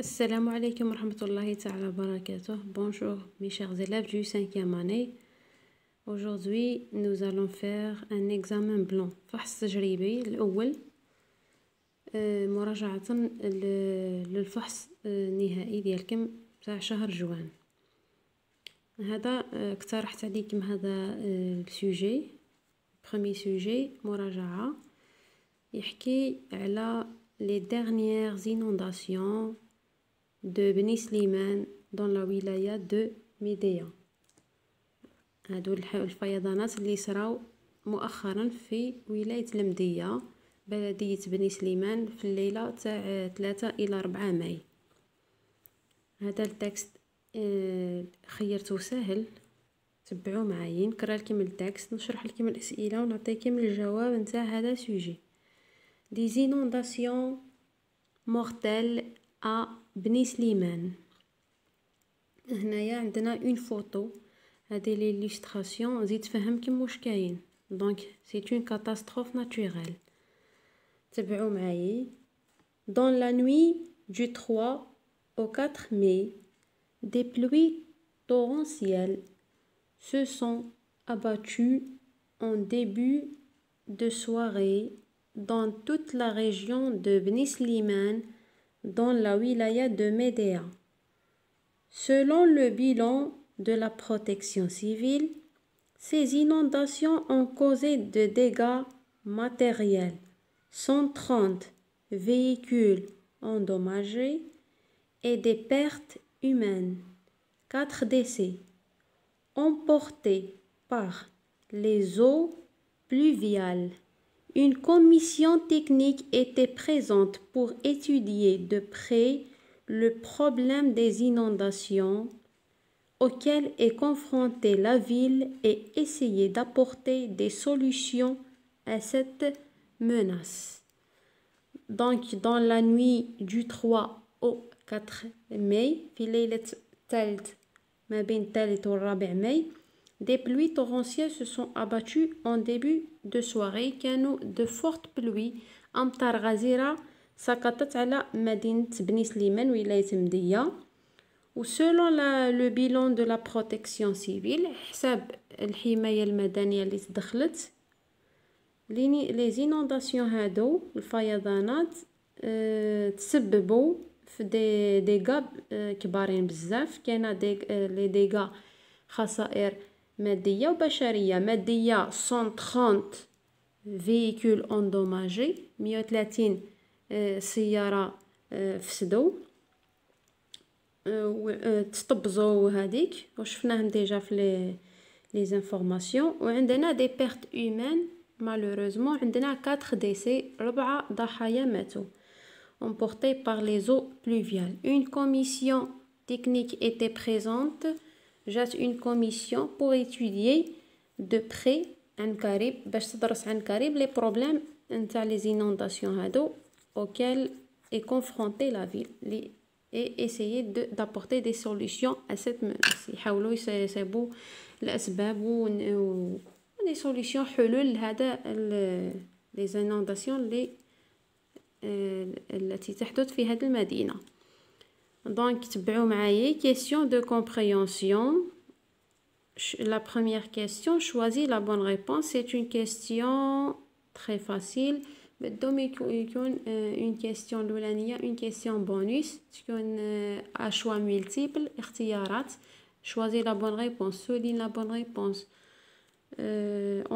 Assalamu alaikum wa rahmatullahi ta'ala wa barakatuh. Bonjour mes chers élèves du 5e année. Aujourd'hui, nous allons faire un examen blanc. فحص تجريبي الأول مراجعة للفحص النهائي ديالكم تاع شهر جوان. هذا اقترحت عليكم هذا السوجي premier sujet مراجعة يحكي على les dernières inondations de Beni Slimane dans la wilaya de Médéa. هادو الفيضانات اللي صراو مؤخرا في ولاية المدية بلدية بني سليمان في الليلة تاع 3 إلى 4 ماي. هذا التكست خيرته سهل، تبعوا معايا. نقرا لكم التكست، نشرح لكم الأسئلة ونعطيكم الجواب نتاع هذا السوجي. Des inondations mortelles à بني سليمان. هنايا عندنا اون فوتو، هذه ليليستراسيون زيد تفهمكم واش كاين. دونك سي اون كاتاستروف ناتوريل. تبعوا معايا. Dans la nuit du 3 au 4 mai, des pluies torrentielles se sont abattues en début de soirée dans toute la région de Beni Slimane, dans la wilaya de Médéa. Selon le bilan de la protection civile, ces inondations ont causé de dégâts matériels, 130 véhicules endommagés et des pertes humaines, 4 décès, emportés par les eaux pluviales. Une commission technique était présente pour étudier de près le problème des inondations auxquelles est confrontée la ville et essayer d'apporter des solutions à cette menace. Donc, dans la nuit du 3 au 4 mai, في ليلة الثالث ما بين الثالث والرابع ماي، des pluies torrentielles se sont abattues en début de soirée. كانوا de fortes pluies أمطار غزيرة سقطت على مدينة بني سليمان ولاية مدية. و selon le bilan de la protection civile، حساب الحماية المدنية اللي تدخلت، les inondations هادو الفيضانات تسببوا في دي ديغا كبارين بزاف. كاينه لي ديغا خسائر مادية وبشرية. مادية 130 فيكول اندوماجي، 130 سيارة فسدوا تطبزوا هذيك وشفناهم ديجا في لي زانفورماسيون. وعندنا دي بيرت هيومان مالوروزمون، عندنا 4 ديسي، 4 ضحايا ماتوا emportés par les eaux pluviales. Une commission technique était présente. جات une commission pour étudier de près عن قريب باش تدرس عن قريب لي بروبليم نتاع لي زينونداسيون هادو auxquels est confrontée la ville et essayer d'apporter des solutions à cette menace. يحاولوا يصيبوا الأسباب و des solutions، حلول لهذا لي زينونداسيون اللي التي تحدث في هذه المدينة. Donc تبعوا معايا. question de compréhension. La première question, choisis la bonne réponse. C'est une question très facile. بدهم يكون une question الأولانية une question bonus تكون à choix multiple اختيارات. choisis la bonne réponse، souligne la bonne réponse،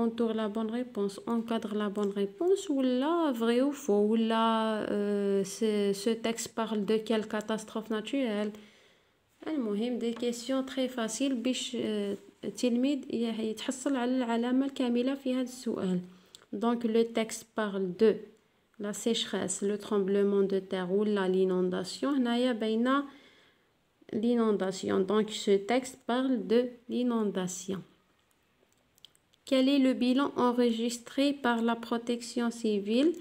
entoure la bonne réponse، encadre la bonne réponse، ou là vrai ou faux، ou là ce texte parle de quelle catastrophe naturelle. المهم des questions très faciles باش التلميذ يتحصل على العلامة الكاملة في هذا السؤال. Donc le texte parle de la sécheresse, le tremblement de terre ou l'inondation. هنايا باينة l'inondation. Donc ce texte parle de l'inondation. Quel est le bilan enregistré par la protection civile؟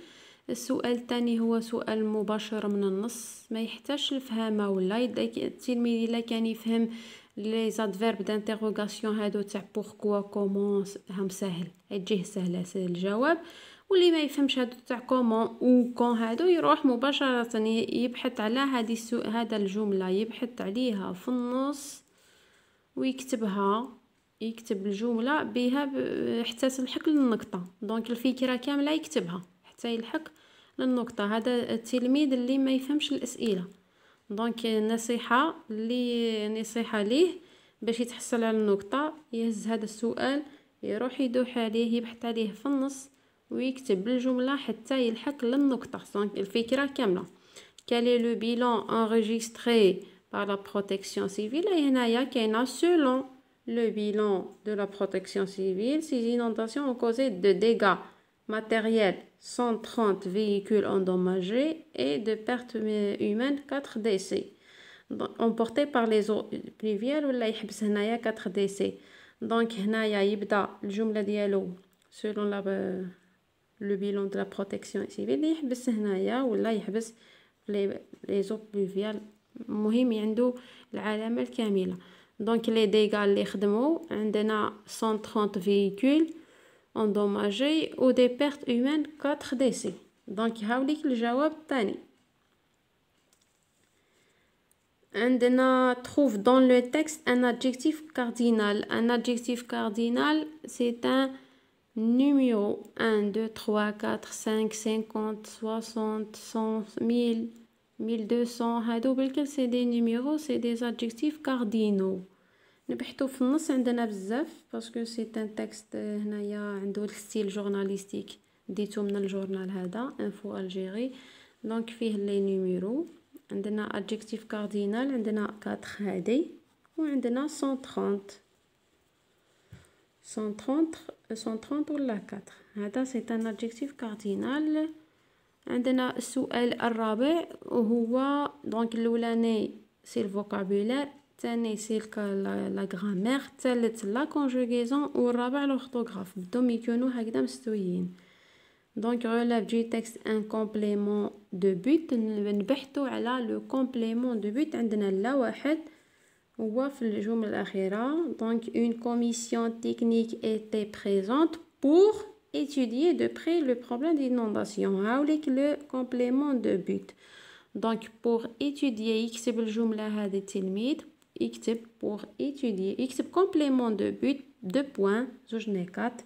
السؤال الثاني هو سؤال مباشر من النص، ما يحتاجش الفهامة ولا التلميذ الا كان يفهم لي زادفيرب دانتيغوغاسيون هادو تاع بوركوا كومون هم سهل، يجيه سهل الجواب. واللي ما يفهمش هادو تاع كومون او كون هادو يروح مباشره يبحث على هذا الجمله، يبحث عليها في النص ويكتبها، يكتب الجمله بها حتى تلحق للنقطه. دونك الفكره كامله يكتبها حتى يلحق للنقطه. هذا التلميذ اللي ما يفهمش الاسئله. دونك نصيحه ليه باش يتحصل على النقطه، يهز هذا السؤال يروح يدوح عليه، يبحث عليه في النص ويكتب الجمله حتى يلحق للنقطه. دونك الفكره كامله. quel est le bilan enregistré par la protection civile؟ هنايا كاينه selon le bilan de la protection civile, ces inondations ont causé de dégâts matériels 130 véhicules endommagés et de pertes humaines 4 décès emportés par les eaux pluviales. ولا يحبس هنايا 4 décès. دونك هنايا يبدا الجمله ديالو selon le bilan de la protection civile، يحبس هنايا ولا يحبس les eaux pluviales. مهم عنده العلامه الكامله. دونك لي ديغا اللي خدموا عندنا 130 véhicules endommagés ou des pertes humaines 4 décès. دونك هاوليك الجواب الثاني. عندنا trouve dans le texte un adjectif cardinal. Un adjectif cardinal c'est un numéro 1 2 3 4 5 50 60 100 1000 1200. هادو بالكل سي دي نيميرو، سي دي adjectifs cardinaux. نبحثوا في النص عندنا بزاف باسكو سي ان تكست هنايا عنده الستيل جورناليستيك ديتو من الجورنال هذا انفو الجيري. دونك فيه لي نيميرو. عندنا adjectif cardinal عندنا 4 هادي، وعندنا 130 ولا 4. هذا سي ان adjectif cardinal. عندنا السؤال الرابع وهو دونك الاولاني سي الفوكابولير، الثاني سي لا غرامير، الثالث لا كونجوغيزون، والرابع لورثوغراف. بدهم يكونوا هكذا مستويين. دونك relève du texte un complément de but. نبحثوا على لو complément de but. عندنا لا واحد هو في الجمله الاخيره. دونك une commission technique était présente pour étudier de près le problème d'inondation. هاوليك لو complément de but. دونك pour étudier يكتب الجمله هذه التلميذ، يكتب pour étudier، يكتب complément de but 2 points زوج نقاط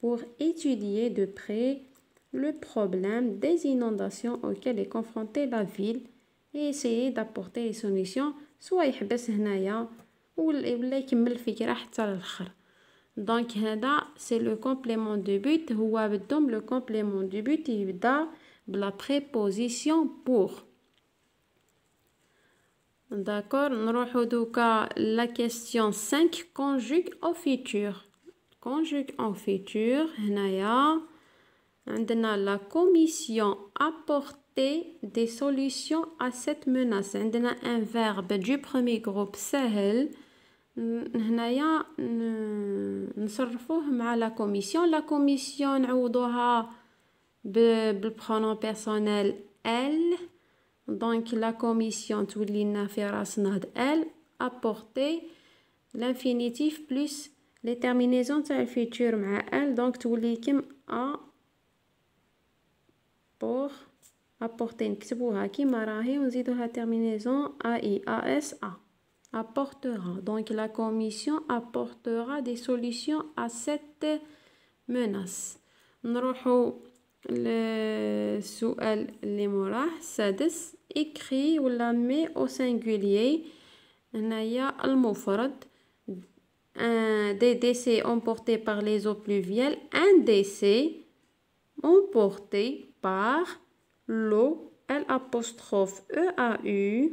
pour étudier de près le problème des inondations auxquelles est confrontée la ville et essayer d'apporter les solutions. سواء يحبس هنايا ولا يكمل الفكره حتى للاخر. دونك هذا سي لو كومبليمون دو بوت. هو بدهم لو كومبليمون دو بوت يبدا بلا بريبوزيسيون بور. داكور. نروحو دوكا لا كيسيون 5 conjugue au futur. conjugue au futur هنايا عندنا la commission apporter des solutions à cette menace. عندنا un verbe du premier groupe سهل هنايا نصرفوه مع لا كوميسيون. لا كوميسيون نعوضوها بالبرونون بيرسونيل elle. دونك لا كوميسيون تولي لنا في راسنا هاد elle apporter l'infinitif plus les terminaisons تاع الفيتور مع elle. دونك تولي كم a pour apporter نكتبوها كيما راهي ونزيدوها terminaison ai as a apportera. Donc la commission apportera des solutions à cette menace. نروحو للسؤال اللي موراه السادس. écrit ولا met au singulier هنايا المفرد. des décès emportés par les eaux pluviales. un décès emporté par l'eau l'apostrophe EAU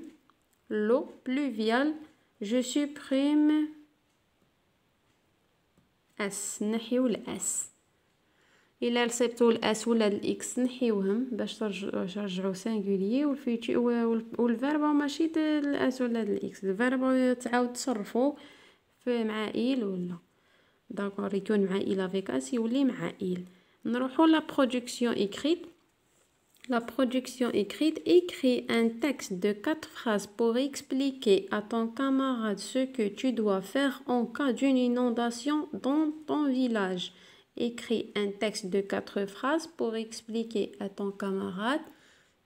l'eau pluviale. je supprime S. نحيو الاس. الى لصيبتو الاس ولا الاكس نحيوهم باش ترجعوا سانغوليي والفيرب ماشي الاس ولا الاكس. الفيرب تعاود تصرفوا في مع ايل ولا داكور يكون مع ايل افيك اس يولي مع ايل. نروحوا لا برودكسيون écrite. La production écrite. Écris un texte de 4 phrases pour expliquer à ton camarade ce que tu dois faire en cas d'une inondation dans ton village écris un texte de 4 phrases pour expliquer à ton camarade.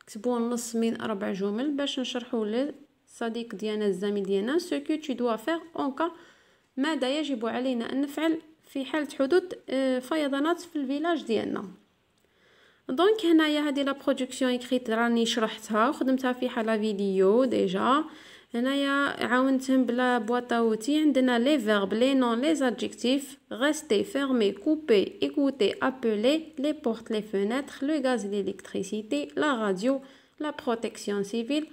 كتبوا نص من 4 جمل باش نشرحوا للصديق ديالنا الزميل ديالنا ce que tu dois faire en cas ماذا يجب علينا أن نفعل في حالة حدوث فيضانات في الفيلاج ديالنا. دونك هنايا هذه لا برودكسيون اكريت راني شرحتها وخدمتها في حالة فيديو ديجا. هنايا عاونتهم بلا بواط اوتي. عندنا لي فيرب لي نون لي ادجكتيف rester fermer couper écouter appeler les portes les fenêtres le gaz l'électricité la radio la protection civile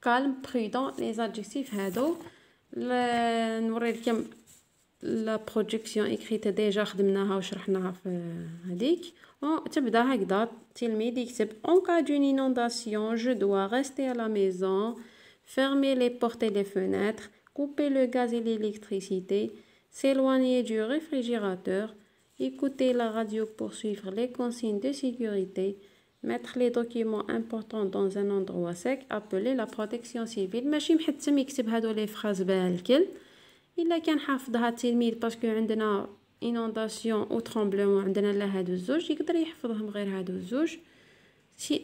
calme prudent les adjectifs هادو. نوري لكم لا برودكسيون اكريت ديجا خدمناها وشرحناها في هذيك. تبدا هكذا التلميذ يكتب en cas d'une inondation je dois rester à la maison fermer les portes et les fenêtres couper le gaz et l'électricité s'éloigner du réfrigérateur écouter la radio pour suivre les consignes de sécurité mettre les documents importants dans un endroit sec appeler la protection civile. ماشي محتم يكتب هادو لي فراز بالكل الا كان حافظها التلميذ باسكو عندنا inondation ou tremblement عندنا لا هادو الزوج يقدر يحفظهم غير هادو الزوج.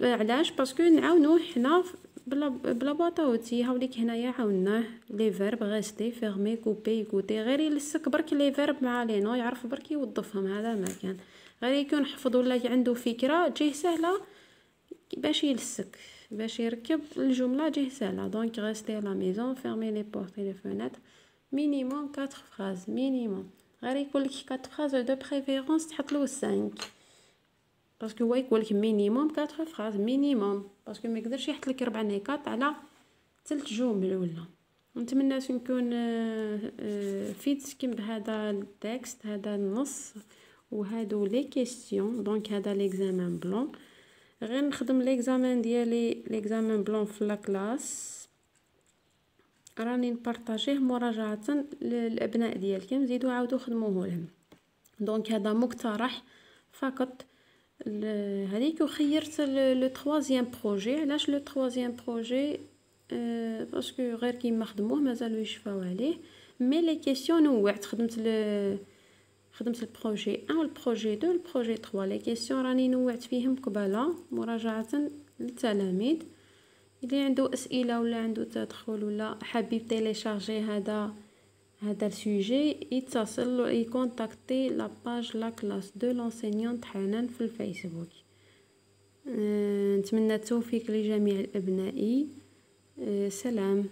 علاش؟ باسكو نعاونوه حنا بلا باطاوتي. هاوليك هنايا عاوناه لي فيرب غيستي فيرمي كوبي يكوتي غير يلصق برك لي فيرب مع لي نو يعرف برك يوظفهم. هذا ما كان غير يكون حفظ ولا عنده فكره جيه سهله باش يلصق باش يركب الجمله جيه سهله. دونك غيستي لا ميزون فيرمي لي بورت لي فينيتر مينيموم 4 فراز مينيموم. غير يقول لك 4 فراز دو بريفيرونس تحط له 5 باسكو هو يقول لك مينيموم 4 فراز مينيموم باسكو ما يقدرش يحط لك 4 نقاط على 3 جمل ولا. نتمنى نكون فيدتكم بهذا التكست هذا النص وهادو لي كيسيون. دونك هذا ليكزامان بلون غير نخدم ليكزامان ديالي ليكزامان بلون في لا كلاس راني نبارطاجيه مراجعه للابناء ديالكم زيدوا عاودوا خدموه لهم. دونك هذا مقترح فقط هذيك. وخيرت لو تروازيام بروجي. علاش لو تروازيام بروجي؟ باسكو غير كيما خدموه مازالوا يشفاو عليه مي لي كيسيون نوعت. خدمت البروجي 1 والبروجي 2 والبروجي 3. لي كيسيون راني نوعت فيهم قباله مراجعه للتلاميذ. اللي عنده اسئله ولا عنده تدخل ولا حاب يتيليشارجي هذا السوجي يتصل يكونتاكتي لا باج لا كلاس دو لونسينيونت حنان في الفيسبوك. نتمنى التوفيق لجميع الابناء. سلام.